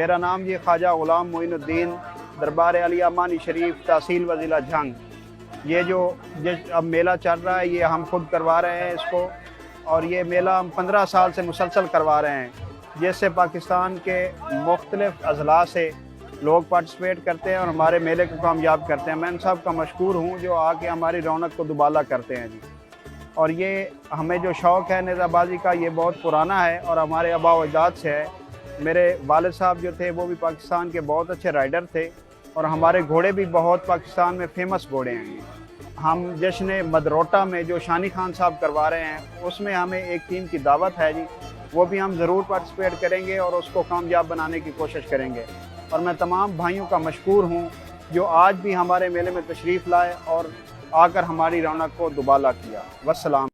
मेरा नाम जी ख्वाजा ग़ुलाम मोइनुद्दीन, दरबार अली अमानी शरीफ, तहसील व ज़िला झंग। ये जो अब मेला चल रहा है ये हम खुद करवा रहे हैं इसको, और ये मेला हम 15 साल से मुसलसल करवा रहे हैं, जिससे पाकिस्तान के मुख्तलिफ़ अज़ला से लोग पार्टिसिपेट करते हैं और हमारे मेले को कामयाब करते हैं। मैं इन सब का मशकूर हूँ जो आके हमारी रौनक को दुबाला करते हैं जी। और ये हमें जो शौक़ है नेज़ाबाजी का, ये बहुत पुराना है और हमारे आबा व अजदाद से है। मेरे वालिद साहब जो थे वो भी पाकिस्तान के बहुत अच्छे राइडर थे और हमारे घोड़े भी बहुत पाकिस्तान में फ़ेमस घोड़े हैं। हम जश्न मदरोटा में जो शानी खान साहब करवा रहे हैं उसमें हमें एक टीम की दावत है जी, वो भी हम ज़रूर पार्टिसिपेट करेंगे और उसको कामयाब बनाने की कोशिश करेंगे। और मैं तमाम भाइयों का मशकूर हूँ जो आज भी हमारे मेले में तशरीफ़ लाए और आकर हमारी रौनक को दुबाला किया। वस्सलाम।